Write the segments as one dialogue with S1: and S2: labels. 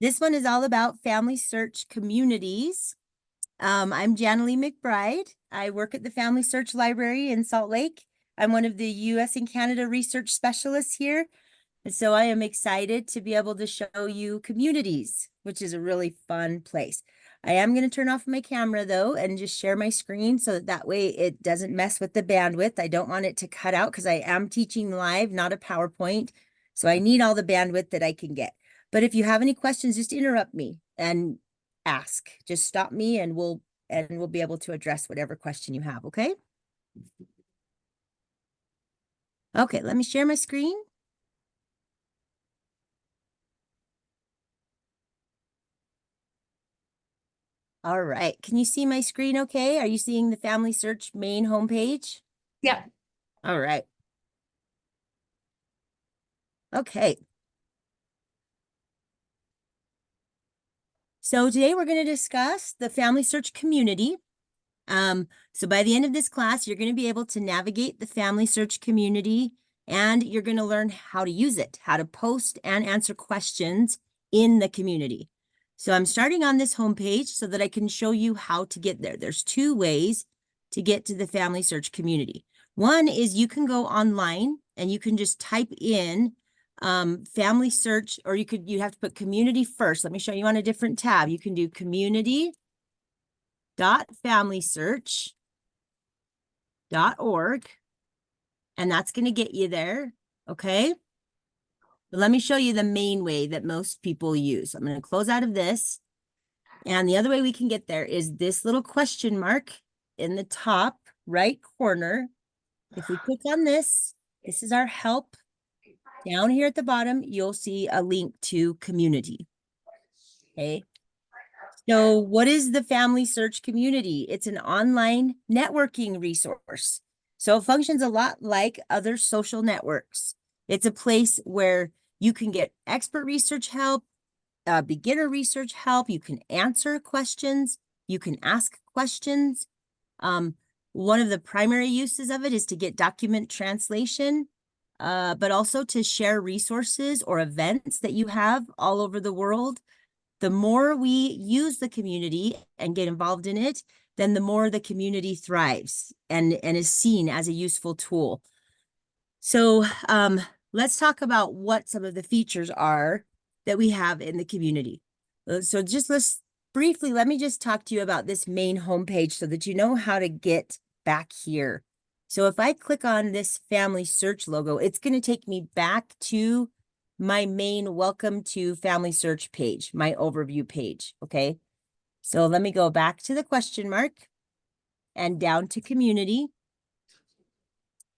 S1: This one is all about Family Search communities. I'm Janalee McBride. I work at the Family Search Library in Salt Lake. I'm one of the US and Canada research specialists here. And so I am excited to be able to show you communities, which is a really fun place. I am going to turn off my camera though and just share my screen so that way it doesn't mess with the bandwidth. I don't want it to cut out because I am teaching live, not a PowerPoint. So I need all the bandwidth that I can get. But if you have any questions, just interrupt me and ask. Just stop me and we'll be able to address whatever question you have, okay? Okay, let me share my screen. All right, can you see my screen okay? Are you seeing the Family Search main homepage?
S2: Yeah.
S1: All right. Okay. So today we're going to discuss the Family Search community. So by the end of this class, you're going to be able to navigate the Family Search community and you're going to learn how to use it, how to post and answer questions in the community. So I'm starting on this homepage so that I can show you how to get there. There's two ways to get to the Family Search community. One is you can go online and you can just type in Family Search, or you have to put community first. Let me show you on a different tab. You can do community.familysearch.org, and that's going to get you there. Okay. But let me show you the main way that most people use. I'm going to close out of this. And the other way we can get there is this little question mark in the top right corner. If we click on this, this is our help. Down here at the bottom, you'll see a link to community. Okay. So what is the Family Search community? It's an online networking resource. So it functions a lot like other social networks. It's a place where you can get expert research help, beginner research help. You can answer questions. You can ask questions. One of the primary uses of it is to get document translation, but also to share resources or events that you have all over the world. The more we use the community and get involved in it, then the more the community thrives and is seen as a useful tool. So let's talk about what some of the features are that we have in the community. So let's briefly, let me just talk to you about this main homepage so that you know how to get back here. So if I click on this Family Search logo, it's going to take me back to my main Welcome to Family Search page, my overview page, okay? So let me go back to the question mark and down to community.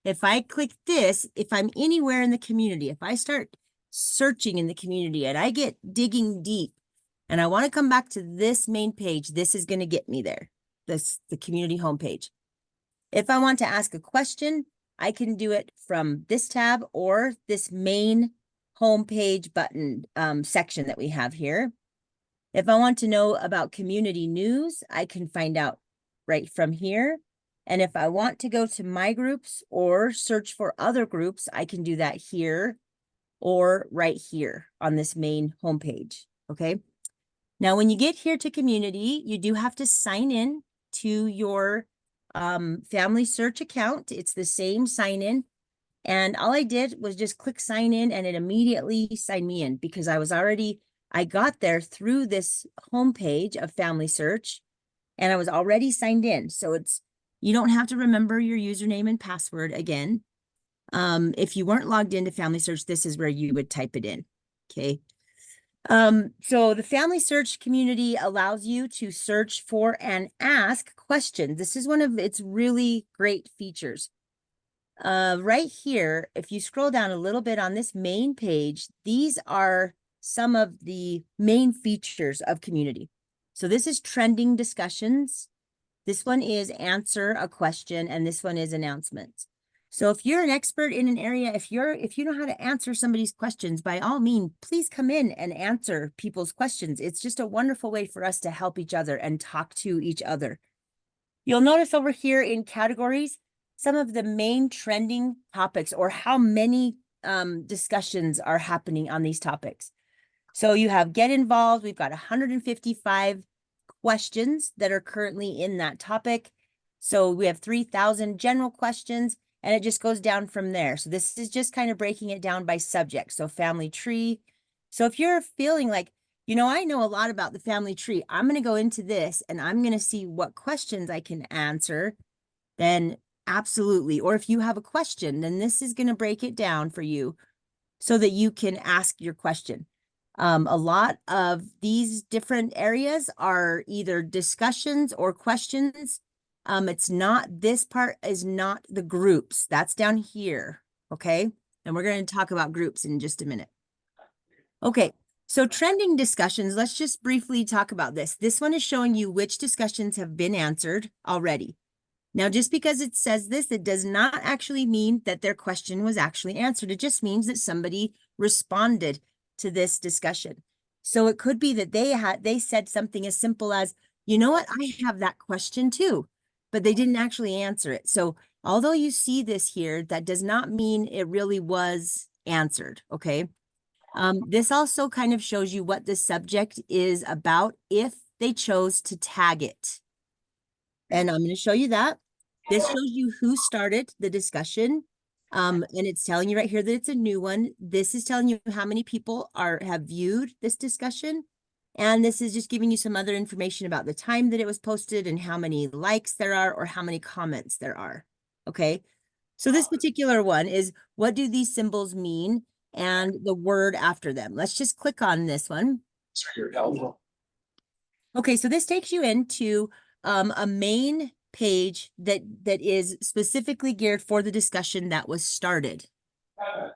S1: If I click this, if I'm anywhere in the community, if I start searching in the community and I get digging deep and I want to come back to this main page, this is going to get me there, the community homepage. If I want to ask a question, I can do it from this tab or this main homepage button section that we have here. If I want to know about community news, I can find out right from here. And if I want to go to my groups or search for other groups, I can do that here or right here on this main homepage, okay? Now, when you get here to community, you do have to sign in to your Family Search account. It's the same sign in. And all I did was just click sign in and it immediately signed me in because I got there through this homepage of Family Search and I was already signed in. So you don't have to remember your username and password again. If you weren't logged into Family Search, this is where you would type it in, okay? So the Family Search community allows you to search for and ask questions. This is one of its really great features. Right here, if you scroll down a little bit on this main page, these are some of the main features of community. So this is trending discussions. This one is answer a question, and this one is announcements. So if you're an expert in an area, if you know how to answer somebody's questions, by all means, please come in and answer people's questions. It's just a wonderful way for us to help each other and talk to each other. You'll notice over here in categories, some of the main trending topics or how many discussions are happening on these topics. So you have get involved. We've got 155 questions that are currently in that topic. So we have 3,000 general questions, and it just goes down from there. So this is just kind of breaking it down by subject. So family tree. So if you're feeling like, I know a lot about the family tree, I'm going to go into this and I'm going to see what questions I can answer, then absolutely. Or if you have a question, then this is going to break it down for you so that you can ask your question. A lot of these different areas are either discussions or questions. This part is not the groups. That's down here, okay? And we're going to talk about groups in just a minute. Okay, so trending discussions, let's just briefly talk about this. This one is showing you which discussions have been answered already. Now, just because it says this, it does not actually mean that their question was actually answered. It just means that somebody responded to this discussion. So it could be that they said something as simple as, you know what, I have that question too, but they didn't actually answer it. So although you see this here, that does not mean it really was answered, okay? This also kind of shows you what the subject is about if they chose to tag it. And I'm going to show you that. This shows you who started the discussion. And it's telling you right here that it's a new one. This is telling you how many people have viewed this discussion. And this is just giving you some other information about the time that it was posted and how many likes there are or how many comments there are. Okay. So this particular one is, what do these symbols mean? And the word after them. Let's just click on this one. Okay, so this takes you into a main page that is specifically geared for the discussion that was started.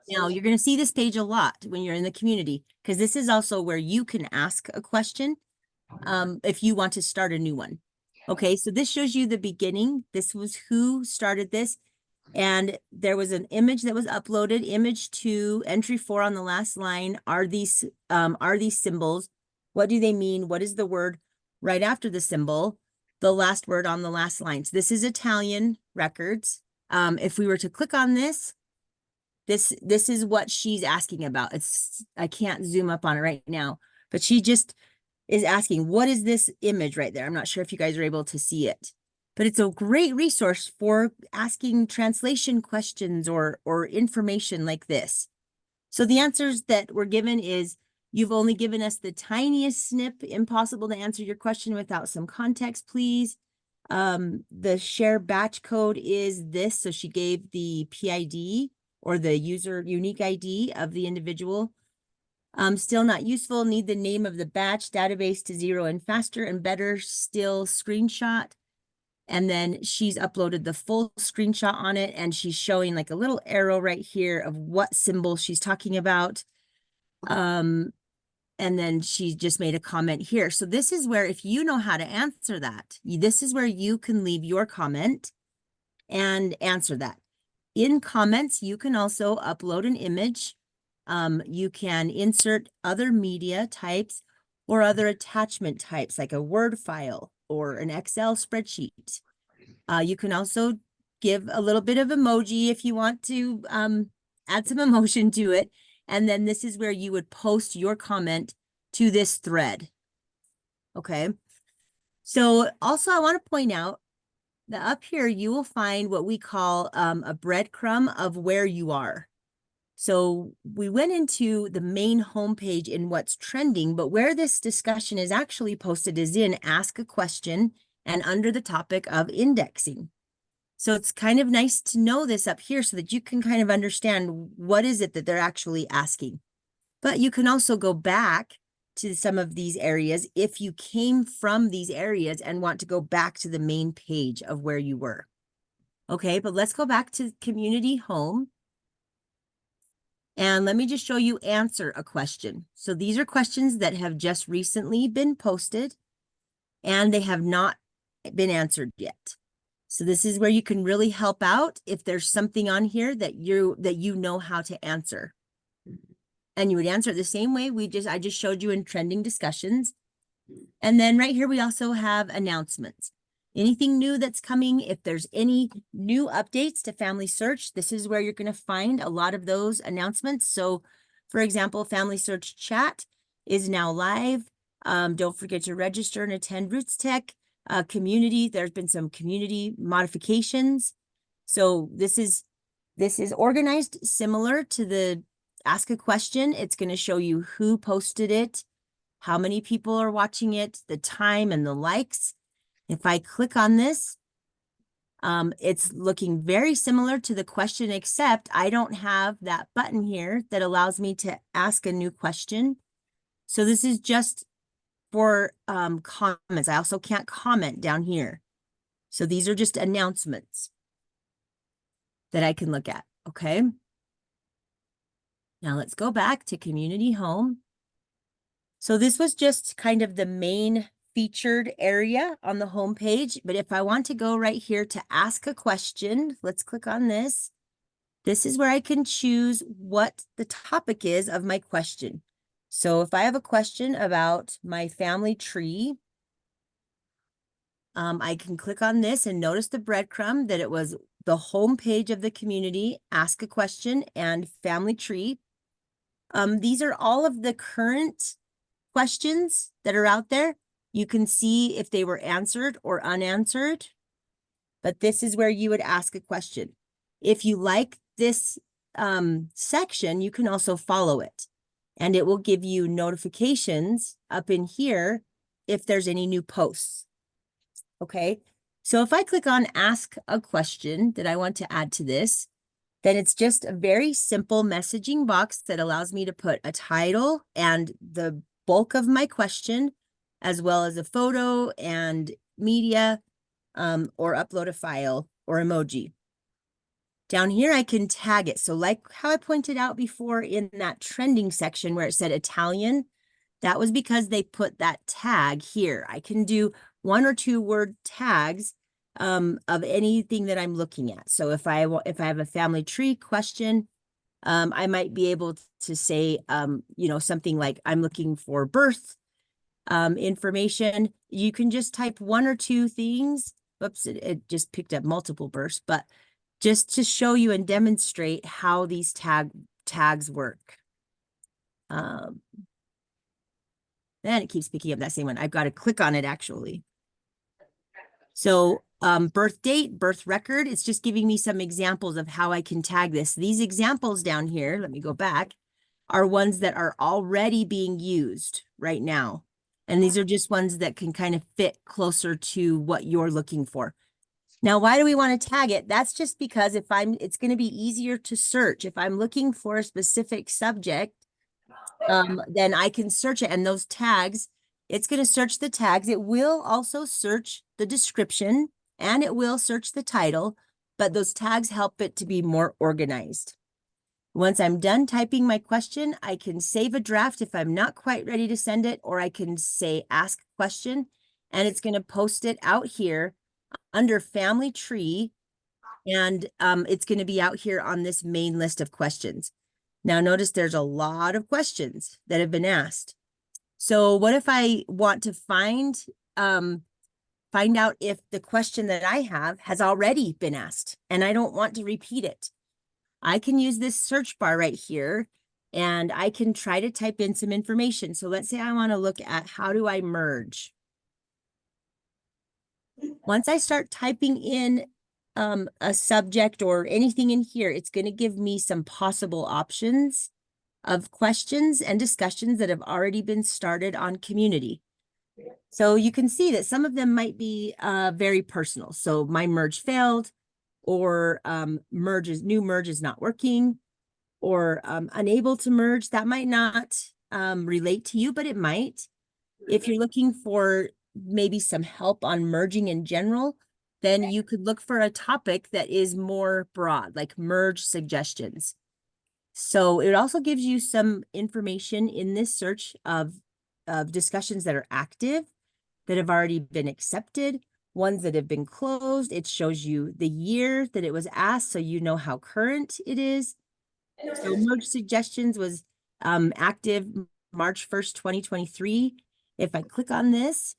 S1: Now, you're going to see this page a lot when you're in the community, because this is also where you can ask a question if you want to start a new one. Okay, so this shows you the beginning. This was who started this. And there was an image that was uploaded. Image 2, entry 4 on the last line. Are these symbols? What do they mean? What is the word right after the symbol? The last word on the last line. So this is Italian records. If we were to click on this is what she's asking about. I can't zoom up on it right now, but she just is asking, what is this image right there? I'm not sure if you guys are able to see it. But it's a great resource for asking translation questions or information like this. So the answers that were given is, you've only given us the tiniest snip, impossible to answer your question without some context, please. The share batch code is this. So she gave the PID or the user unique ID of the individual. Still not useful, need the name of the batch database to 0 and faster, and better still screenshot. And then she's uploaded the full screenshot on it, and she's showing like a little arrow right here of what symbol she's talking about. And then she just made a comment here. So this is where, if you know how to answer that, this is where you can leave your comment and answer that. In comments, you can also upload an image. You can insert other media types or other attachment types, like a Word file or an Excel spreadsheet. You can also give a little bit of emoji if you want to add some emotion to it. And then this is where you would post your comment to this thread. Okay. So also I want to point out that up here you will find what we call a breadcrumb of where you are. So we went into the main homepage in what's trending, but where this discussion is actually posted is in Ask a Question and under the topic of indexing. So it's kind of nice to know this up here so that you can kind of understand what is it that they're actually asking. But you can also go back to some of these areas if you came from these areas and want to go back to the main page of where you were. Okay, but let's go back to community home. And let me just show you answer a question. So these are questions that have just recently been posted and they have not been answered yet. So this is where you can really help out if there's something on here that you know how to answer. And you would answer it the same way I just showed you in trending discussions. And then right here we also have announcements. Anything new that's coming, if there's any new updates to FamilySearch, this is where you're going to find a lot of those announcements. So for example, FamilySearch chat is now live. Don't forget to register and attend Roots Tech community. There's been some community modifications. So this is organized similar to the Ask a Question. It's going to show you who posted it, how many people are watching it, the time and the likes. If I click on this, it's looking very similar to the question, except I don't have that button here that allows me to ask a new question. So this is just for comments. I also can't comment down here. So these are just announcements that I can look at, okay? Now let's go back to Community Home. So this was just kind of the main featured area on the home page. But if I want to go right here to ask a question, let's click on this. This is where I can choose what the topic is of my question. So if I have a question about my family tree, I can click on this and notice the breadcrumb that it was the home page of the community, ask a question, and family tree. These are all of the current questions that are out there. You can see if they were answered or unanswered, but this is where you would ask a question. If you like this section, you can also follow it, and it will give you notifications up in here if there's any new posts. Okay, so if I click on ask a question that I want to add to this, then it's just a very simple messaging box that allows me to put a title and the bulk of my question, as well as a photo and media, or upload a file or emoji. Down here, I can tag it. So like how I pointed out before in that trending section where it said Italian, that was because they put that tag here. I can do 1 or 2 word tags of anything that I'm looking at. So if I have a family tree question, I might be able to say, you know, something like I'm looking for birth information. You can just type 1 or 2 things. Whoops, it just picked up multiple births, but just to show you and demonstrate how these tags work. Then it keeps picking up that same one. I've got to click on it actually. So birth date, birth record, it's just giving me some examples of how I can tag this. These examples down here, let me go back, are ones that are already being used right now. And these are just ones that can kind of fit closer to what you're looking for. Now, why do we want to tag it? That's just because it's going to be easier to search. If I'm looking for a specific subject, then I can search it. And those tags, it's going to search the tags. It will also search the description and it will search the title, but those tags help it to be more organized. Once I'm done typing my question, I can save a draft if I'm not quite ready to send it, or I can say ask question, and it's going to post it out here under family tree, and it's going to be out here on this main list of questions. Now notice there's a lot of questions that have been asked. So what if I want to find out if the question that I have has already been asked and I don't want to repeat it? I can use this search bar right here and I can try to type in some information. So let's say I want to look at how do I merge. Once I start typing in a subject or anything in here, it's going to give me some possible options of questions and discussions that have already been started on community. So you can see that some of them might be very personal. So my merge failed, or new merge is not working, or unable to merge. That might not relate to you, but it might. If you're looking for maybe some help on merging in general, then you could look for a topic that is more broad, like merge suggestions. So it also gives you some information in this search of discussions that are active, that have already been accepted, ones that have been closed. It shows you the year that it was asked, so you know how current it is. So merge suggestions was active March 1st, 2023. If I click on this,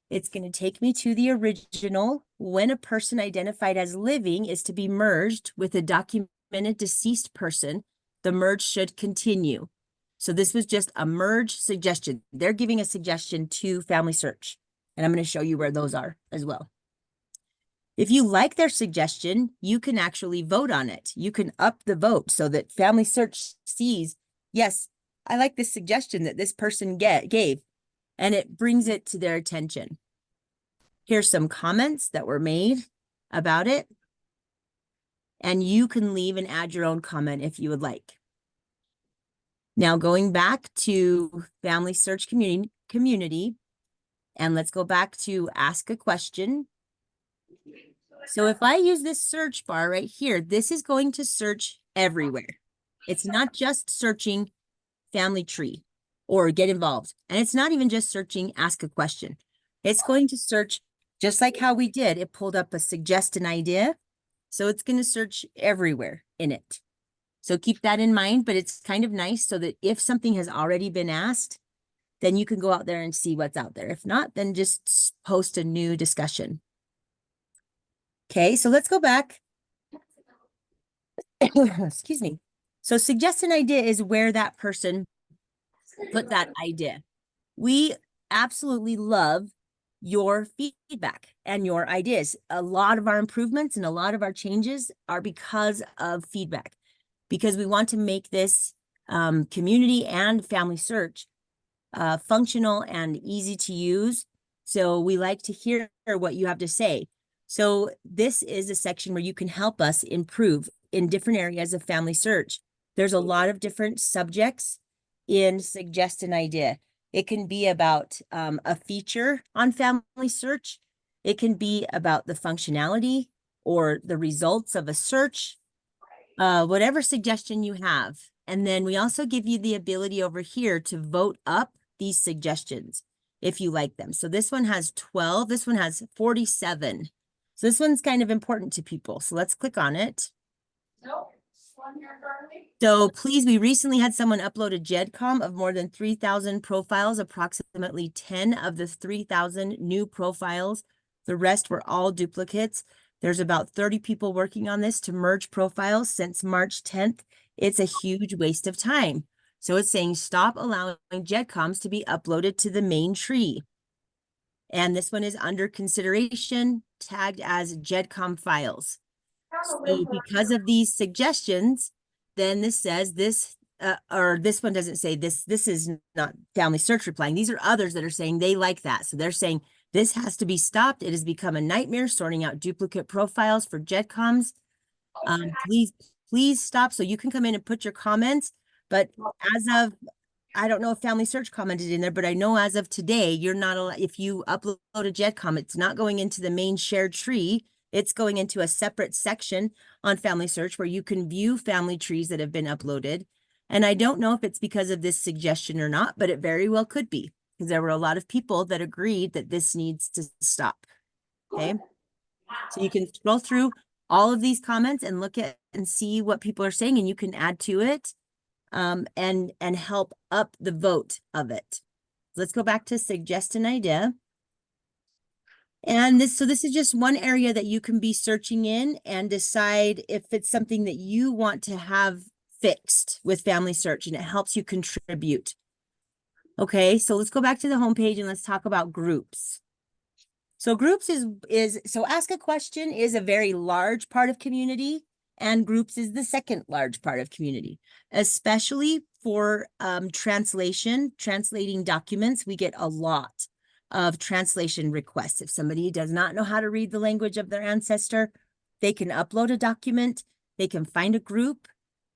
S1: it's going to take me to the original. When a person identified as living is to be merged with a documented deceased person, the merge should continue. So this was just a merge suggestion. They're giving a suggestion to FamilySearch, and I'm going to show you where those are as well. If you like their suggestion, you can actually vote on it. You can up the vote so that FamilySearch sees, yes, I like this suggestion that this person gave, and it brings it to their attention. Here's some comments that were made about it, and you can leave and add your own comment if you would like. Now going back to FamilySearch community, and let's go back to ask a question. So if I use this search bar right here, this is going to search everywhere. It's not just searching family tree or get involved. And it's not even just searching ask a question. It's going to search just like how we did. It pulled up a suggest an idea. So it's going to search everywhere in it. So keep that in mind, but it's kind of nice so that if something has already been asked, then you can go out there and see what's out there. If not, then just post a new discussion. Okay, so let's go back. Excuse me. So suggest an idea is where that person put that idea. We absolutely love your feedback and your ideas. A lot of our improvements and a lot of our changes are because of feedback, because we want to make this community and FamilySearch functional and easy to use. So we like to hear what you have to say. So this is a section where you can help us improve in different areas of FamilySearch. There's a lot of different subjects in suggest an idea. It can be about a feature on FamilySearch. It can be about the functionality or the results of a search, whatever suggestion you have. And then we also give you the ability over here to vote up these suggestions if you like them. So this one has 12, this one has 47. So this one's kind of important to people. So let's click on it. So please, we recently had someone upload a GEDCOM of more than 3,000 profiles, approximately 10 of the 3,000 new profiles. The rest were all duplicates. There's about 30 people working on this to merge profiles since March 10th. It's a huge waste of time. So it's saying stop allowing GEDCOMs to be uploaded to the main tree. And this one is under consideration, tagged as GEDCOM files. So because of these suggestions, then this says this, or this one doesn't say this. This is not FamilySearch replying. These are others that are saying they like that. So they're saying this has to be stopped. It has become a nightmare sorting out duplicate profiles for GEDCOMs. Please stop. So you can come in and put your comments. But as of, I don't know if FamilySearch commented in there, but I know as of today, you're not allowed, if you upload a GEDCOM, it's not going into the main shared tree. It's going into a separate section on FamilySearch where you can view family trees that have been uploaded. And I don't know if it's because of this suggestion or not, but it very well could be, because there were a lot of people that agreed that this needs to stop. Okay. So you can scroll through all of these comments and look at and see what people are saying, and you can add to it and help up the vote of it. Let's go back to suggest an idea. And this is just one area that you can be searching in and decide if it's something that you want to have fixed with FamilySearch, and it helps you contribute. Okay, so let's go back to the homepage and let's talk about groups. So groups so ask a question is a very large part of community, and groups is the second large part of community, especially for translating documents. We get a lot of translation requests. If somebody does not know how to read the language of their ancestor, they can upload a document. They can find a group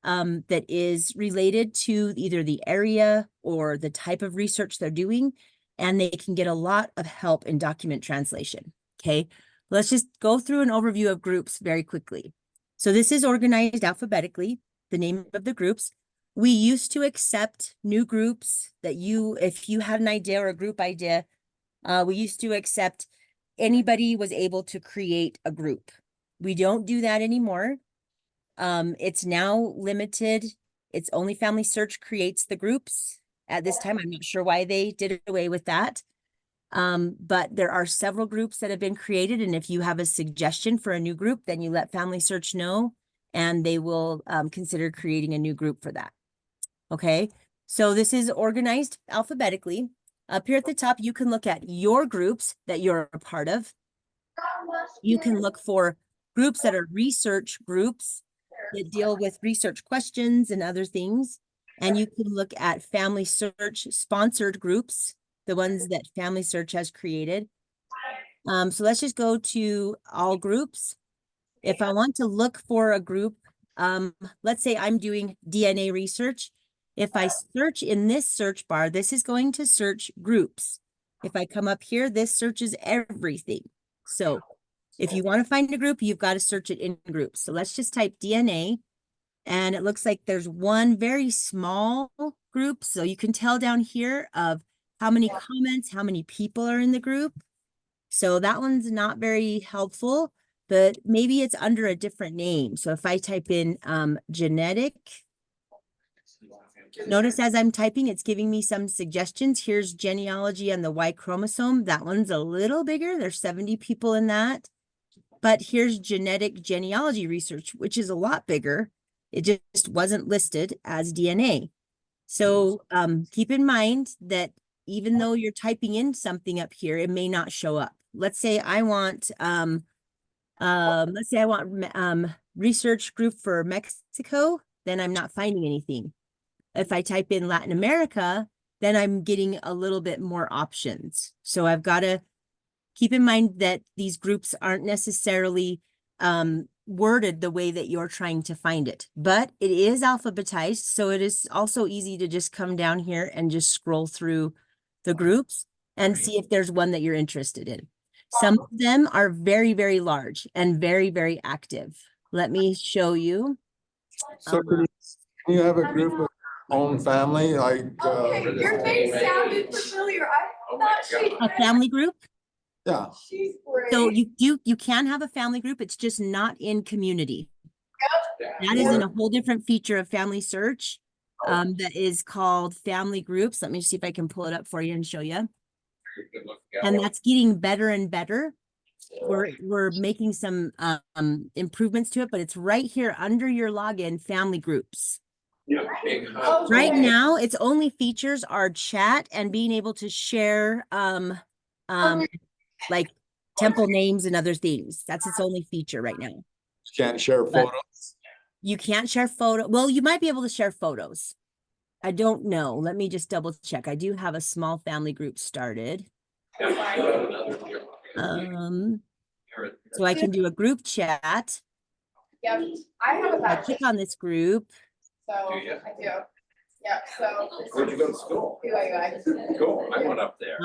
S1: that is related to either the area or the type of research they're doing, and they can get a lot of help in document translation. Okay, let's just go through an overview of groups very quickly. So this is organized alphabetically, the name of the groups. We used to accept new groups that if you had an idea or a group idea, we used to accept anybody was able to create a group. We don't do that anymore. It's now limited. It's only FamilySearch creates the groups at this time. I'm not sure why they did away with that. But there are several groups that have been created. And if you have a suggestion for a new group, then you let FamilySearch know, and they will consider creating a new group for that. Okay. So this is organized alphabetically. Up here at the top, you can look at your groups that you're a part of. You can look for groups that are research groups that deal with research questions and other things. And you can look at FamilySearch sponsored groups, the ones that FamilySearch has created. So let's just go to all groups. If I want to look for a group, let's say I'm doing DNA research. If I search in this search bar, this is going to search groups. If I come up here, this searches everything. So if you want to find a group, you've got to search it in groups. So let's just type DNA. And it looks like there's one very small group. So you can tell down here of how many comments, how many people are in the group. So that one's not very helpful, but maybe it's under a different name. So if I type in genetic, notice as I'm typing, it's giving me some suggestions. Here's genealogy on the Y chromosome. That one's a little bigger. There's 70 people in that. But here's genetic genealogy research, which is a lot bigger. It just wasn't listed as DNA. So keep in mind that even though you're typing in something up here, it may not show up. Let's say I want research group for Mexico, then I'm not finding anything. If I type in Latin America, then I'm getting a little bit more options. So I've got to keep in mind that these groups aren't necessarily worded the way that you're trying to find it, but it is alphabetized. So it is also easy to just come down here and just scroll through the groups and see if there's one that you're interested in. Some of them are very, very large and very, very active. Let me show you.
S2: So can you have a group of own family, like
S3: Okay, your face sounded familiar. I thought she
S1: a family group?
S2: yeah.
S3: She's great.
S1: So you can have a family group, it's just not in community. That is in a whole different feature of FamilySearch that is called family groups. Let me see if I can pull it up for you and show you. And that's getting better and better. We're making some improvements to it, but it's right here under your login, family groups. Right now, its only features are chat and being able to share like temple names and other things. That's its only feature right now.
S2: You can't share photos.
S1: You can't share photo. Well, you might be able to share photos. I don't know. Let me just double check. I do have a small family group started. So I can do a group chat.
S3: Yep, I have a
S1: I
S3: bad
S1: click on this group.
S3: So I do. Yeah, so.
S4: Where'd you go to school?
S3: BYU.
S4: Cool, I went up there.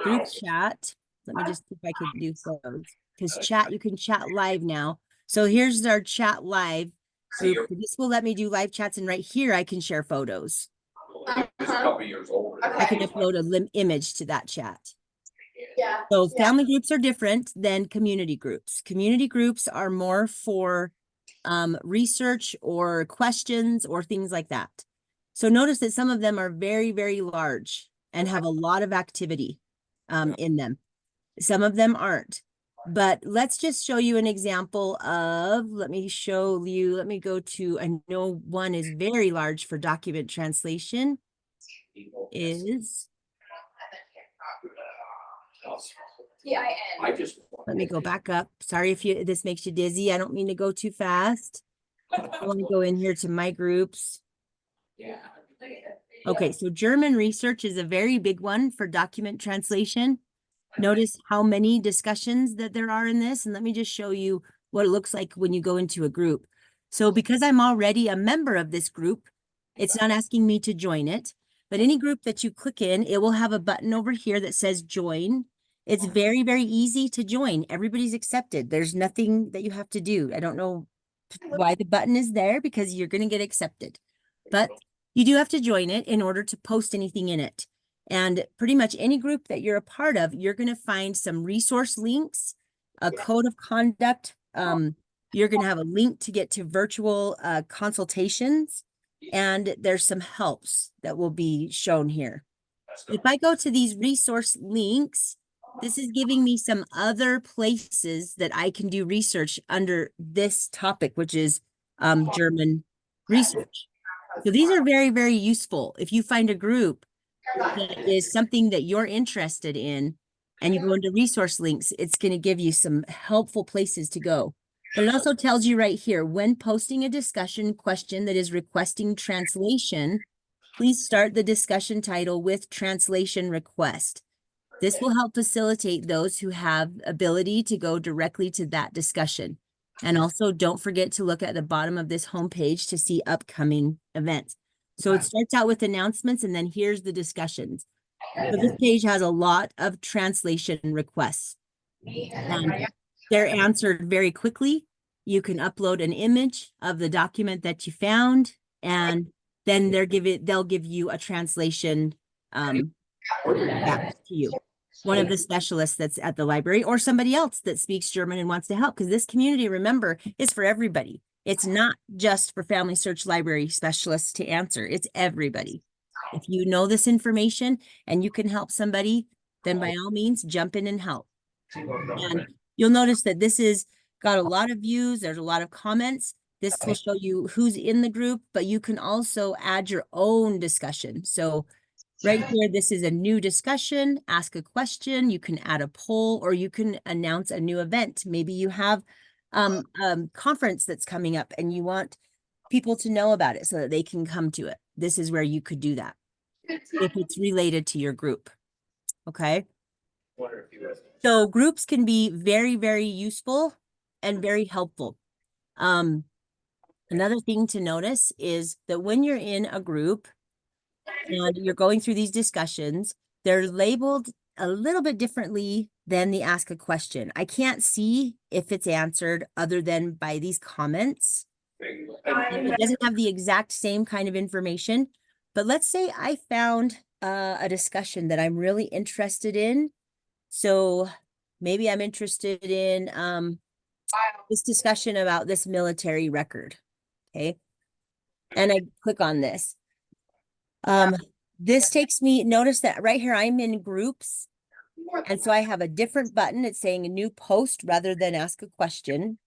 S1: Group chat. Let me just see if I can do those. Because chat, you can chat live now. So here's our chat live group. This will let me do live chats, and right here I can share photos.
S4: Just a couple years older.
S1: I can upload a image to that chat.
S3: Yeah.
S1: So family groups are different than community groups. Community groups are more for research or questions or things like that. So notice that some of them are very, very large and have a lot of activity in them. Some of them aren't. But let's just show you an example of, let me go to, I know one is very large for document translation, is, let me go back up. Sorry if this makes you dizzy. I don't mean to go too fast. I want to go in here to my groups. Okay, so German research is a very big one for document translation. Notice how many discussions that there are in this. And let me just show you what it looks like when you go into a group. So because I'm already a member of this group, it's not asking me to join it. But any group that you click in, it will have a button over here that says join. It's very, very easy to join. Everybody's accepted. There's nothing that you have to do. I don't know why the button is there, because you're going to get accepted. But you do have to join it in order to post anything in it. And pretty much any group that you're a part of, you're going to find some resource links, a code of conduct. You're going to have a link to get to virtual consultations, and there's some helps that will be shown here. If I go to these resource links, this is giving me some other places that I can do research under this topic, which is German research. So these are very, very useful. If you find a group that is something that you're interested in and you go into resource links, it's going to give you some helpful places to go. But it also tells you right here, when posting a discussion question that is requesting translation, please start the discussion title with translation request. This will help facilitate those who have ability to go directly to that discussion. And also don't forget to look at the bottom of this homepage to see upcoming events. So it starts out with announcements and then here's the discussions. So this page has a lot of translation requests. And they're answered very quickly. You can upload an image of the document that you found, and then they'll give you a translation back to you. One of the specialists that's at the library or somebody else that speaks German and wants to help, because this community, remember, is for everybody. It's not just for FamilySearch library specialists to answer. It's everybody. If you know this information and you can help somebody, then by all means, jump in and help. And you'll notice that this is got a lot of views. There's a lot of comments. This will show you who's in the group, but you can also add your own discussion. So right here, this is a new discussion, ask a question, you can add a poll, or you can announce a new event. Maybe you have conference that's coming up and you want people to know about it so that they can come to it. This is where you could do that if it's related to your group. Okay. So groups can be very, very useful and very helpful. Another thing to notice is that when you're in a group and you're going through these discussions, they're labeled a little bit differently than the ask a question. I can't see if it's answered other than by these comments. It doesn't have the exact same kind of information, but let's say I found a discussion that I'm really interested in. So maybe I'm interested in this discussion about this military record. Okay. And I click on this. This takes me, notice that right here, I'm in groups. And so I have a different button. It's saying a new post rather than ask a question.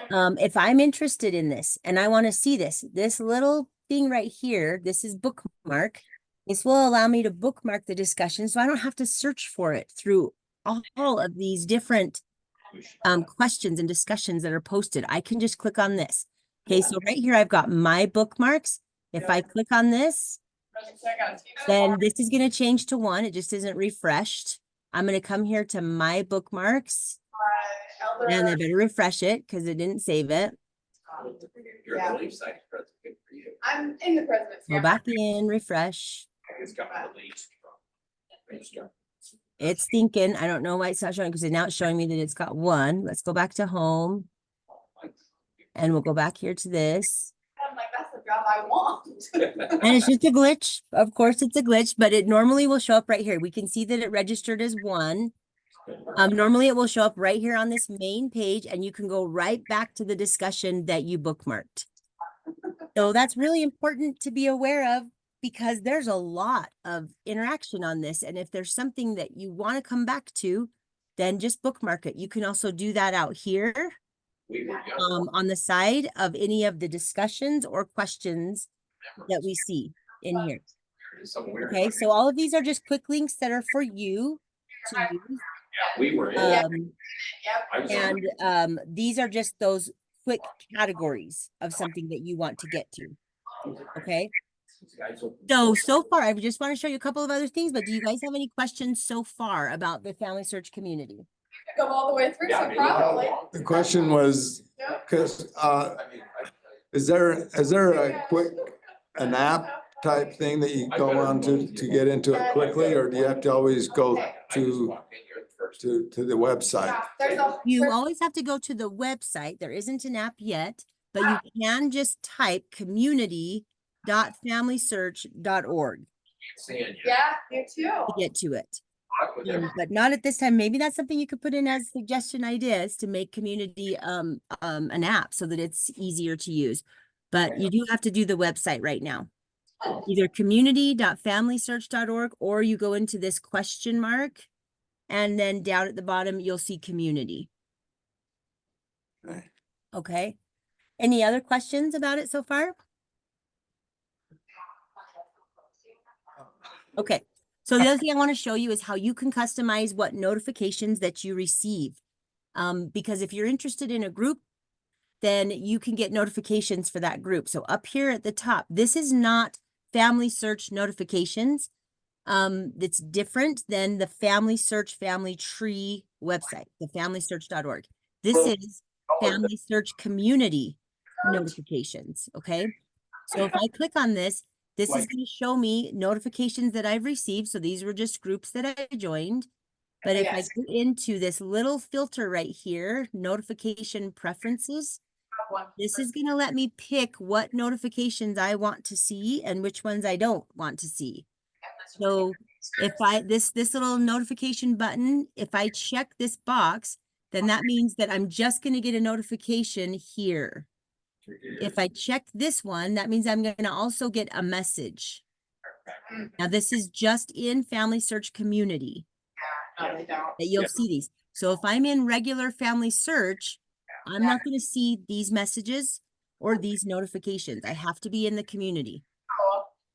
S1: If I'm interested in this and I want to see this little thing right here, this is bookmark. This will allow me to bookmark the discussion so I don't have to search for it through all of these different questions and discussions that are posted. I can just click on this. Okay, so right here, I've got my bookmarks. If I click on this, then this is going to change to 1. It just isn't refreshed. I'm going to come here to my bookmarks and I better refresh it because it didn't save it.
S3: I'm in the presidency.
S1: Go back in, refresh. It's thinking. I don't know why it's not showing because now it's showing me that it's got 1. Let's go back to home. And we'll go back here to this.
S3: I'm like, that's the job I want.
S1: And it's just a glitch. Of course, it's a glitch, but it normally will show up right here. We can see that it registered as 1. Normally it will show up right here on this main page and you can go right back to the discussion that you bookmarked. So that's really important to be aware of because there's a lot of interaction on this. And if there's something that you want to come back to, then just bookmark it. You can also do that out here on the side of any of the discussions or questions that we see in here. Okay, so all of these are just quick links that are for you to use. And these are just those quick categories of something that you want to get to. Okay. So far, I just want to show you a couple of other things, but do you guys have any questions so far about the FamilySearch community?
S3: Go all the way through, so probably.
S2: The question was, because is there a quick, an app type thing that you go on to get into it quickly, or do you have to always go to the website?
S1: You always have to go to the website. There isn't an app yet, but you can just type community.familysearch.org
S3: Yeah, you too.
S1: to get to it. But not at this time. Maybe that's something you could put in as suggestion ideas to make community an app so that it's easier to use. But you do have to do the website right now. Either community.familysearch.org or you go into this question mark and then down at the bottom you'll see community. Okay. Any other questions about it so far? Okay, so the other thing I want to show you is how you can customize what notifications that you receive. Because if you're interested in a group, then you can get notifications for that group. So up here at the top, this is not FamilySearch notifications. It's different than the FamilySearch family tree website, the FamilySearch.org. This is FamilySearch community notifications, okay? So if I click on this, this is going to show me notifications that I've received. So these were just groups that I joined. But if I go into this little filter right here, notification preferences, this is going to let me pick what notifications I want to see and which ones I don't want to see. So if this little notification button, if I check this box, then that means that I'm just going to get a notification here. If I check this one, that means I'm going to also get a message. Now this is just in FamilySearch community that you'll see these. So if I'm in regular FamilySearch, I'm not going to see these messages or these notifications. I have to be in the community.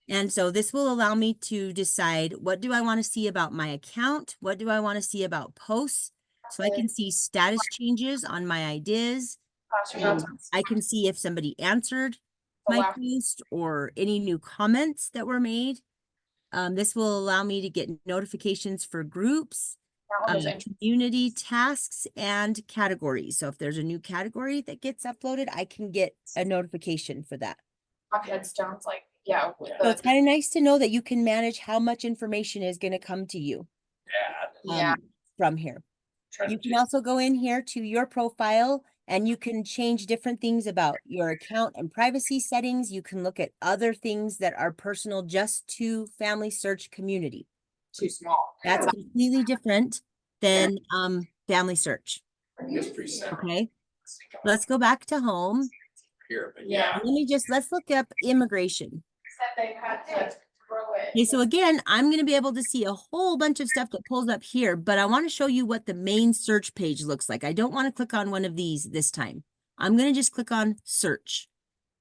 S1: And so this will allow me to decide, what do I want to see about my account? What do I want to see about posts? So I can see status changes on my ideas. I can see if somebody answered my post or any new comments that were made. This will allow me to get notifications for groups, community tasks, and categories. So if there's a new category that gets uploaded, I can get a notification for that.
S3: Headstones, like, yeah.
S1: So it's kind of nice to know that you can manage how much information is going to come to you from here. You can also go in here to your profile and you can change different things about your account and privacy settings. You can look at other things that are personal just to FamilySearch community.
S3: Too small.
S1: That's completely different than FamilySearch. Okay, let's go back to home.
S4: Here, but
S3: Yeah.
S1: Let's look up immigration.
S3: Said they had to throw it.
S1: Okay, so again, I'm going to be able to see a whole bunch of stuff that pulls up here, but I want to show you what the main search page looks like. I don't want to click on one of these this time. I'm going to just click on search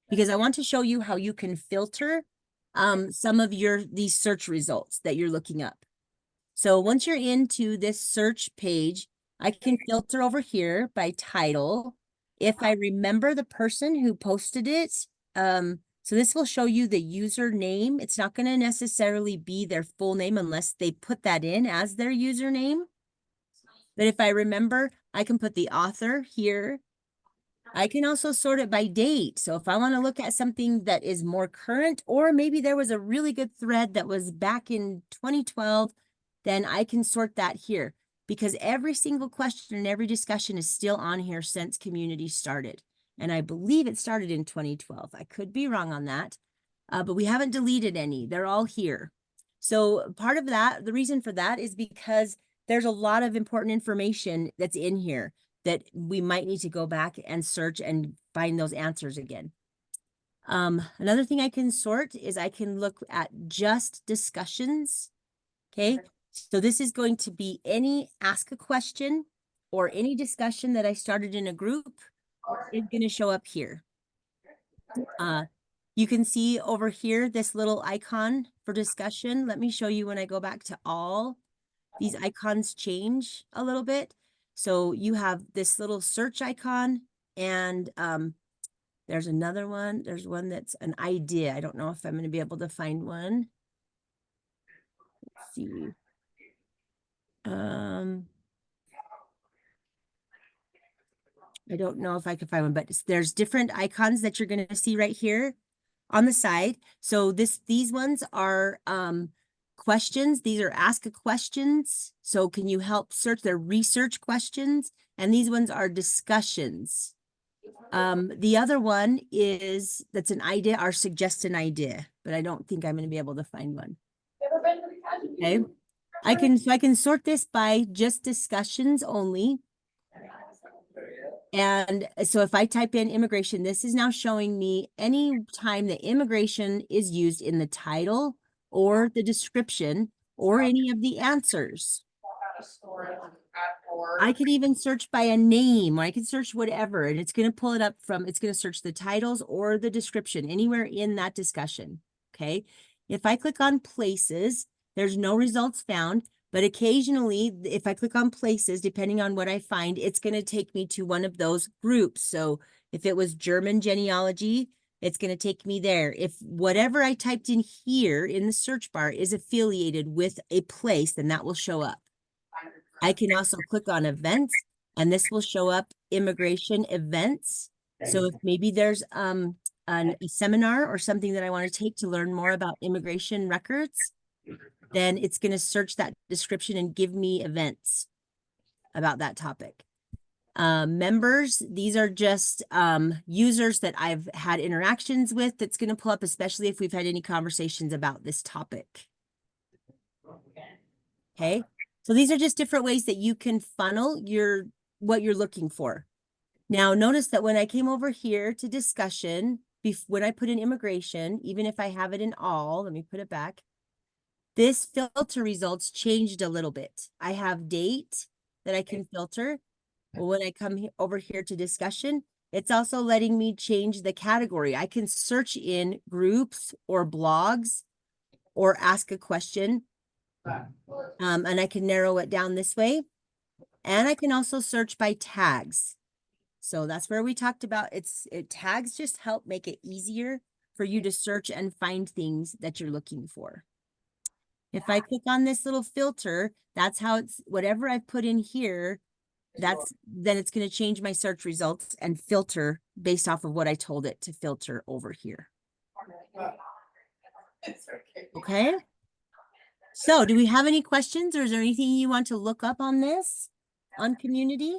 S1: because I want to show you how you can filter some of these search results that you're looking up. So once you're into this search page, I can filter over here by title. If I remember the person who posted it, so this will show you the username. It's not going to necessarily be their full name unless they put that in as their username. But if I remember, I can put the author here. I can also sort it by date. So if I want to look at something that is more current, or maybe there was a really good thread that was back in 2012, then I can sort that here because every single question and every discussion is still on here since community started. And I believe it started in 2012. I could be wrong on that, but we haven't deleted any. They're all here. So part of that, the reason for that is because there's a lot of important information that's in here that we might need to go back and search and find those answers again. Another thing I can sort is I can look at just discussions. Okay, so this is going to be any ask a question or any discussion that I started in a group is going to show up here. You can see over here this little icon for discussion. Let me show you when I go back to all. These icons change a little bit. So you have this little search icon and there's another one. There's one that's an idea. I don't know if I'm going to be able to find one. Let's see. I don't know if I can find one, but there's different icons that you're going to see right here on the side. So these ones are questions. These are ask a questions. So can you help search? They're research questions. And these ones are discussions. The other one that's an idea or suggest an idea, but I don't think I'm going to be able to find one. Okay. I can sort this by just discussions only. And so if I type in immigration, this is now showing me any time that immigration is used in the title or the description or any of the answers. I could even search by a name, or I could search whatever, and it's going to pull it up it's going to search the titles or the description anywhere in that discussion. Okay. If I click on places, there's no results found, but occasionally if I click on places, depending on what I find, it's going to take me to one of those groups. So if it was German genealogy, it's going to take me there. If whatever I typed in here in the search bar is affiliated with a place, then that will show up. I can also click on events, and this will show up immigration events. So if maybe there's a seminar or something that I want to take to learn more about immigration records, then it's going to search that description and give me events about that topic. Members, these are just users that I've had interactions with that's going to pull up, especially if we've had any conversations about this topic. Okay, so these are just different ways that you can funnel what you're looking for. Now, notice that when I came over here to discussion, when I put in immigration, even if I have it in all, let me put it back. This filter results changed a little bit. I have date that I can filter. Well, when I come over here to discussion, it's also letting me change the category. I can search in groups or blogs or ask a question. And I can narrow it down this way. And I can also search by tags. So that's where we talked about tags just help make it easier for you to search and find things that you're looking for. If I click on this little filter, that's how whatever I've put in here, then it's going to change my search results and filter based off of what I told it to filter over here. Okay. So do we have any questions, or is there anything you want to look up on this, on community?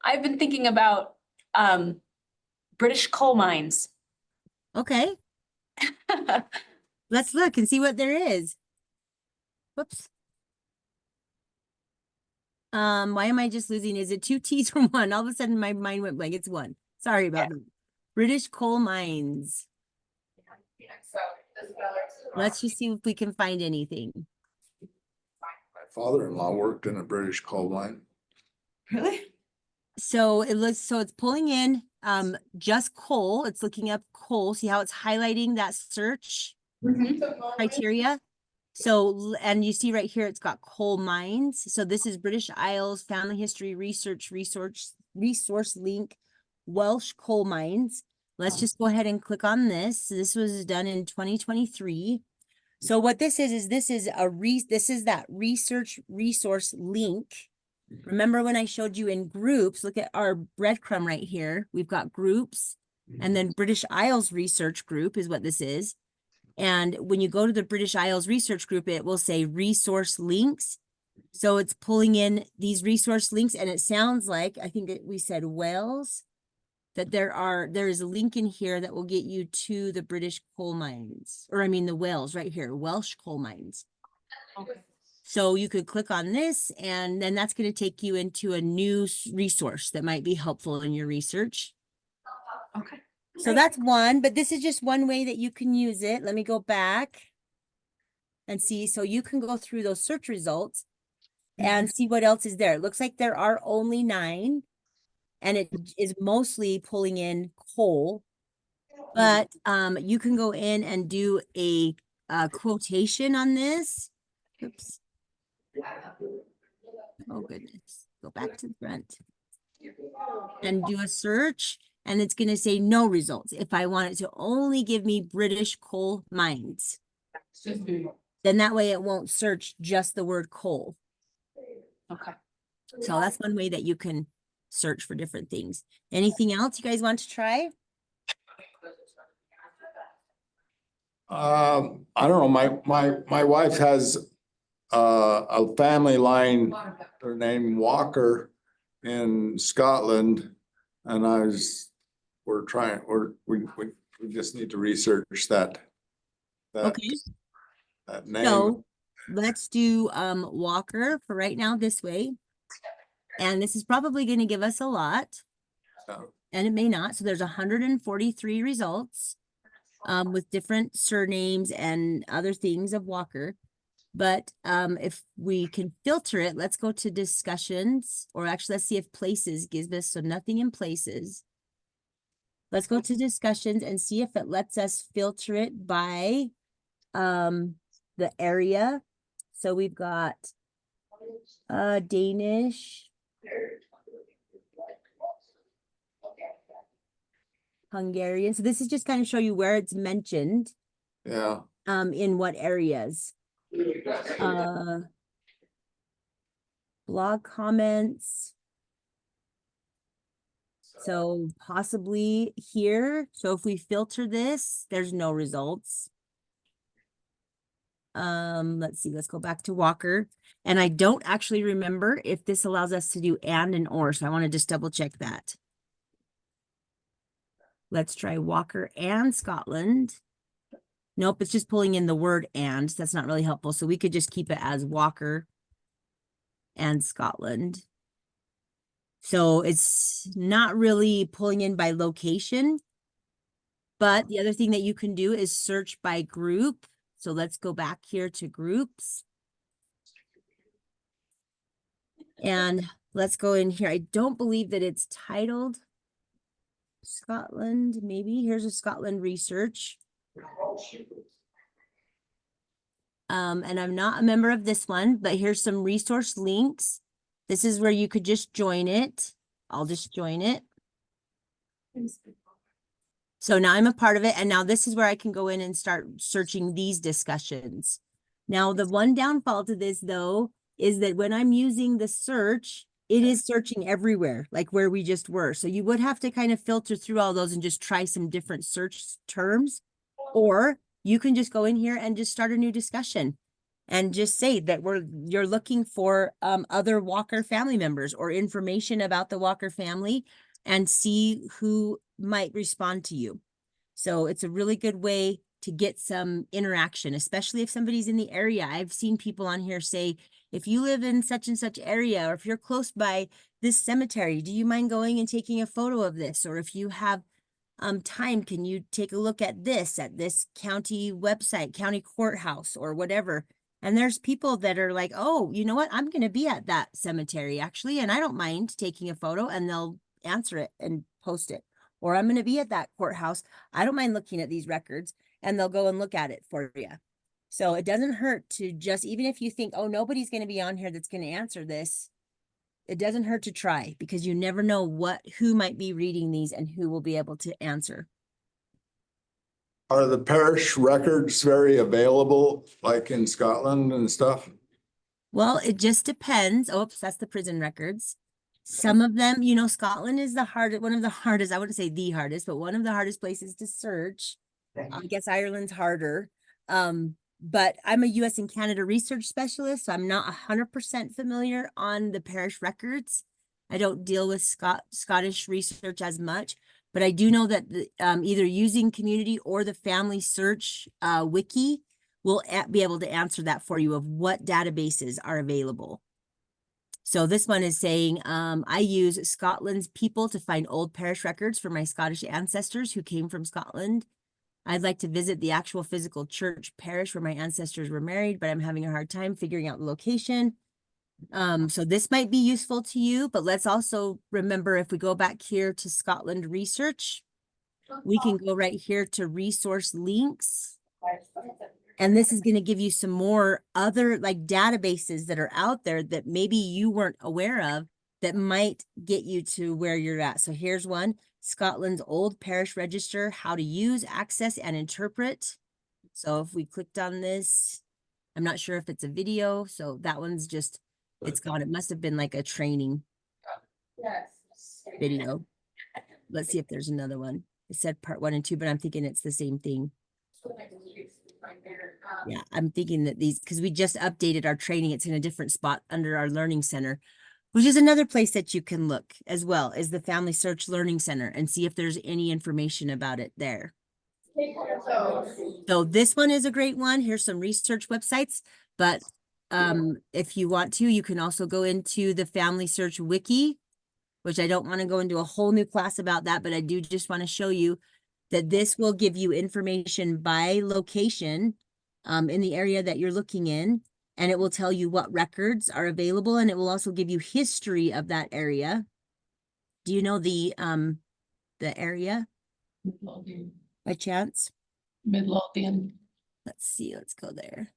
S3: I've been thinking about British coal mines.
S1: Okay, let's look and see what there is. Whoops. Why am I just losing? Is it 2 T's from 1? All of a sudden my mind went blank. It's 1. Sorry about that. British coal mines. Let's just see if we can find anything.
S2: My father-in-law worked in a British coal mine.
S3: Really?
S1: So it's pulling in just coal. It's looking up coal. See how it's highlighting that search criteria? So, and you see right here, it's got coal mines. So this is British Isles, Family History Research, Resource Link, Welsh coal mines. Let's just go ahead and click on this. This was done in 2023. So what this is this is that research resource link. Remember when I showed you in groups, look at our breadcrumb right here. We've got groups, and then British Isles Research Group is what this is. And when you go to the British Isles Research Group, it will say resource links. So it's pulling in these resource links, and it sounds like, I think we said Wales, that there is a link in here that will get you to the British coal mines, or I mean the Wales right here, Welsh coal mines.
S3: Okay.
S1: So you could click on this, and then that's going to take you into a new resource that might be helpful in your research.
S3: Okay.
S1: So that's one, but this is just one way that you can use it. Let me go back and see. So you can go through those search results and see what else is there. It looks like there are only 9, and it is mostly pulling in coal, but you can go in and do a quotation on this. Oops. Oh goodness, go back to the front and do a search, and it's going to say no results. If I want it to only give me British coal mines, then that way it won't search just the word coal.
S3: Okay.
S1: So that's one way that you can search for different things. Anything else you guys want to try?
S2: I don't know, my wife has a family line, her name Walker in Scotland. And we just need to research that
S1: Okay.
S2: that name.
S1: So let's do Walker for right now this way. And this is probably going to give us a lot, and it may not. So there's 143 results with different surnames and other things of Walker. But if we can filter it, let's go to discussions, or actually let's see if places gives us, so nothing in places. Let's go to discussions and see if it lets us filter it by the area. So we've got Danish, Hungarian. So this is just kind of show you where it's mentioned,
S2: Yeah.
S1: in what areas. Blog comments. So possibly here. So if we filter this, there's no results. Let's see, let's go back to Walker. And I don't actually remember if this allows us to do and or, so I want to just double check that. Let's try Walker and Scotland. Nope, it's just pulling in the word and. That's not really helpful. So we could just keep it as Walker and Scotland. So it's not really pulling in by location. But the other thing that you can do is search by group. So let's go back here to groups. And let's go in here. I don't believe that it's titled Scotland. Maybe here's a Scotland research. And I'm not a member of this one, but here's some resource links. This is where you could just join it. I'll just join it. So now I'm a part of it. And now this is where I can go in and start searching these discussions. Now, the one downfall to this, though, is that when I'm using the search, it is searching everywhere, like where we just were. So you would have to kind of filter through all those and just try some different search terms. Or you can just go in here and just start a new discussion and just say that you're looking for other Walker family members or information about the Walker family and see who might respond to you. So it's a really good way to get some interaction, especially if somebody's in the area. I've seen people on here say, if you live in such and such area, or if you're close by this cemetery, do you mind going and taking a photo of this? Or if you have time, can you take a look at this county website, county courthouse, or whatever? And there's people that are like, oh, you know what? I'm going to be at that cemetery actually, and I don't mind taking a photo, and they'll answer it and post it. Or I'm going to be at that courthouse. I don't mind looking at these records, and they'll go and look at it for you. So it doesn't hurt to just, even if you think, oh, nobody's going to be on here that's going to answer this, it doesn't hurt to try, because you never know who might be reading these and who will be able to answer.
S2: Are the parish records very available, like in Scotland and stuff?
S1: Well, it just depends. Oops, that's the prison records. Some of them, you know, Scotland is one of the hardest, I wouldn't say the hardest, but one of the hardest places to search. I guess Ireland's harder. But I'm a US and Canada research specialist, so I'm not 100% familiar on the parish records. I don't deal with Scottish research as much, but I do know that either using community or the FamilySearch wiki will be able to answer that for you of what databases are available. So this one is saying, I use Scotland's people to find old parish records for my Scottish ancestors who came from Scotland. I'd like to visit the actual physical church parish where my ancestors were married, but I'm having a hard time figuring out the location. So this might be useful to you, but let's also remember, if we go back here to Scotland research, we can go right here to resource links. And this is going to give you some more other like databases that are out there that maybe you weren't aware of that might get you to where you're at. So here's one, Scotland's Old Parish Register, how to use, access, and interpret. So if we clicked on this, I'm not sure if it's a video. So that one's just, it's gone. It must have been like a training video. Let's see if there's another one. It said part 1 and 2, but I'm thinking it's the same thing. Yeah, I'm thinking that because we just updated our training, it's in a different spot under our learning center, which is another place that you can look as well, is the FamilySearch Learning Center, and see if there's any information about it there. So this one is a great one. Here's some research websites, but if you want to, you can also go into the FamilySearch wiki, which I don't want to go into a whole new class about that, but I do just want to show you that this will give you information by location in the area that you're looking in. and it will tell you what records are available, and it will also give you history of that area. Do you know the area
S5: Midlothian.
S1: by chance?
S5: Midlothian.
S1: Let's see, let's go there.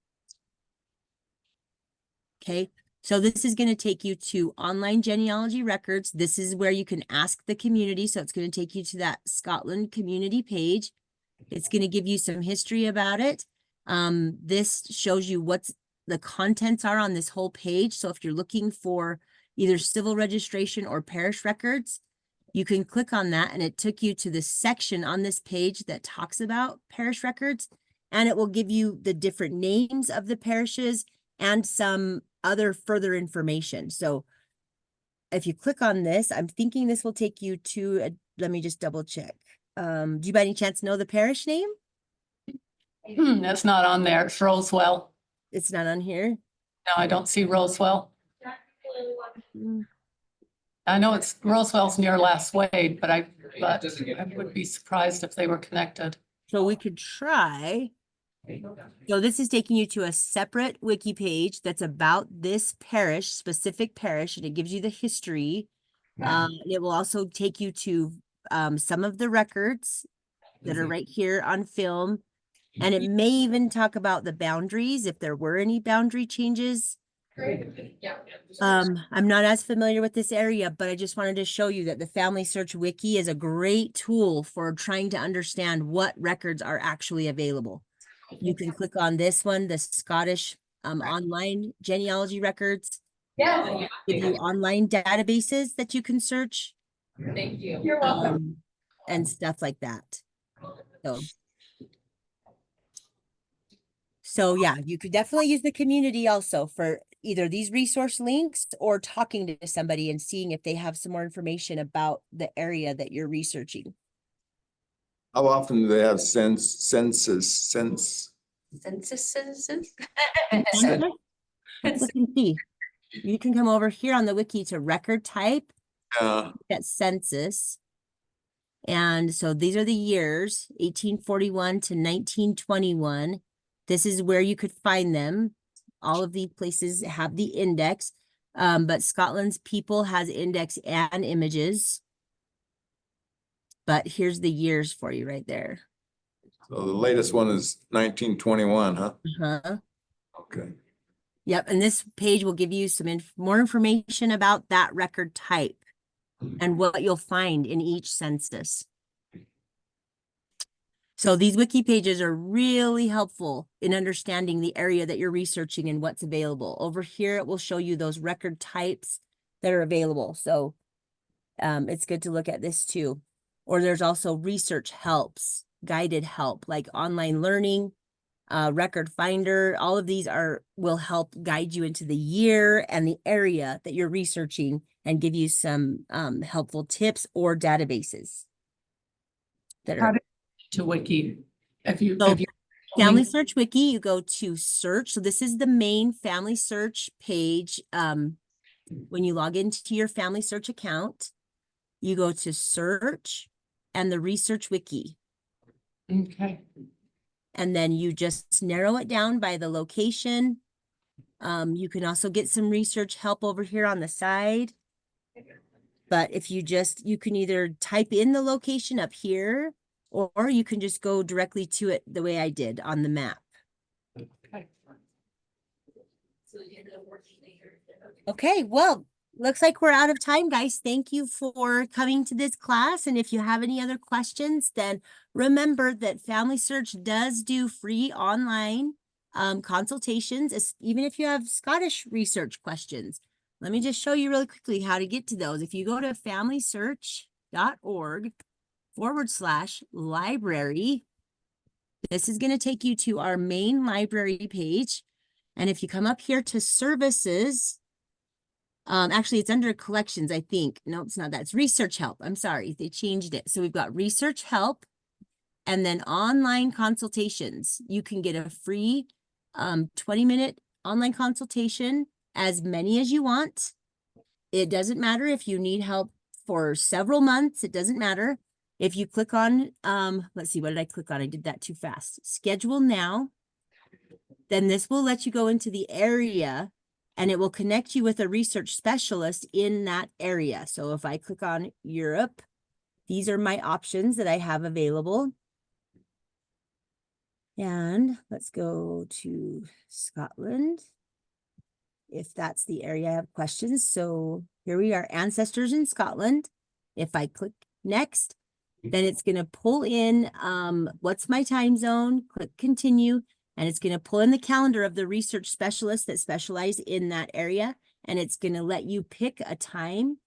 S1: Okay, so this is going to take you to online genealogy records. This is where you can ask the community. So it's going to take you to that Scotland community page. It's going to give you some history about it. This shows you what's the contents are on this whole page. So if you're looking for either civil registration or parish records, you can click on that, and it took you to the section on this page that talks about parish records, and it will give you the different names of the parishes and some other further information. So if you click on this, I'm thinking this will take you to, let me just double check. Do you by any chance know the parish name?
S5: That's not on there. It's Rosewell.
S1: It's not on here.
S5: No, I don't see Rosewell.
S1: Mm,
S5: I know it's Rosewell's near Last Wade, but I
S4: doesn't get-
S5: I would be surprised if they were connected.
S1: So we could try. So this is taking you to a separate wiki page that's about this parish, specific parish, and it gives you the history. And it will also take you to some of the records that are right here on film. And it may even talk about the boundaries, if there were any boundary changes. I'm not as familiar with this area, but I just wanted to show you that the FamilySearch Wiki is a great tool for trying to understand what records are actually available. You can click on this one, the Scottish online genealogy records.
S3: Yeah.
S1: Give you online databases that you can search.
S3: Thank you. You're welcome.
S1: And stuff like that. So yeah, you could definitely use the community also for either these resource links or talking to somebody and seeing if they have some more information about the area that you're researching.
S2: How often do they have censuses?
S3: Censuses.
S1: Let's look and see. You can come over here on the wiki to record type,
S2: Yeah,
S1: get census. And so these are the years, 1841 to 1921. This is where you could find them. All of these places have the index, but Scotland's People has index and images. But here's the years for you right there.
S2: so the latest one is 1921, huh?
S1: Uh-huh.
S2: Okay.
S1: Yep, and this page will give you some more information about that record type and what you'll find in each census. So these wiki pages are really helpful in understanding the area that you're researching and what's available. Over here, it will show you those record types that are available. So it's good to look at this too. Or there's also research helps, guided help, like online learning, record finder. All of these will help guide you into the year and the area that you're researching and give you some helpful tips or databases that
S5: How
S1: are.
S5: To Wiki.
S1: So FamilySearch Wiki, you go to search. So this is the main FamilySearch page. When you log into your FamilySearch account, you go to search and the research wiki.
S5: Okay.
S1: And then you just narrow it down by the location. You can also get some research help over here on the side. But if you can either type in the location up here, or you can just go directly to it the way I did on the map.
S5: Okay.
S1: Okay, well, looks like we're out of time, guys. Thank you for coming to this class. And if you have any other questions, then remember that FamilySearch does do free online consultations, even if you have Scottish research questions. Let me just show you really quickly how to get to those. If you go to familysearch.org/library, this is going to take you to our main library page. And if you come up here to services, actually it's under collections, I think. No, it's not that. It's research help. I'm sorry, they changed it. So we've got research help and then online consultations. You can get a free 20-minute online consultation, as many as you want. It doesn't matter if you need help for several months. It doesn't matter. If you click on, let's see, what did I click on? I did that too fast. Schedule now. then this will let you go into the area and it will connect you with a research specialist in that area. So if I click on Europe, these are my options that I have available. And let's go to Scotland, if that's the area I have questions. So here we are, ancestors in Scotland. If I click next, then it's going to pull in what's my time zone, click continue, and it's going to pull in the calendar of the research specialists that specialize in that area. And it's going to let you pick a time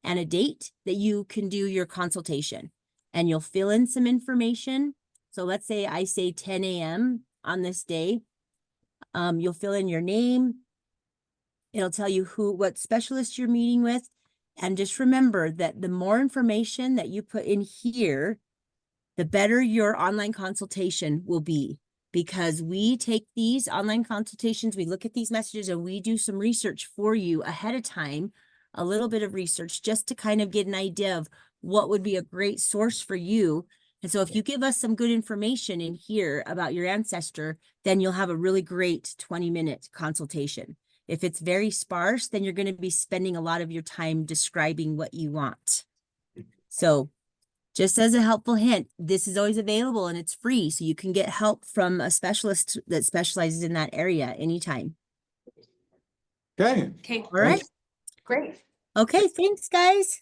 S1: and a date that you can do your consultation. And you'll fill in some information. So let's say I say 10 a.m. on this day. You'll fill in your name. It'll tell you what specialist you're meeting with. And just remember that the more information that you put in here, the better your online consultation will be. Because we take these online consultations, we look at these messages and we do some research for you ahead of time, a little bit of research just to kind of get an idea of what would be a great source for you. And so if you give us some good information in here about your ancestor, then you'll have a really great 20-minute consultation. If it's very sparse, then you're going to be spending a lot of your time describing what you want. So just as a helpful hint, this is always available and it's free. So you can get help from a specialist that specializes in that area anytime.
S2: Okay.
S3: Okay,
S1: All right.
S3: great.
S1: Okay, thanks, guys.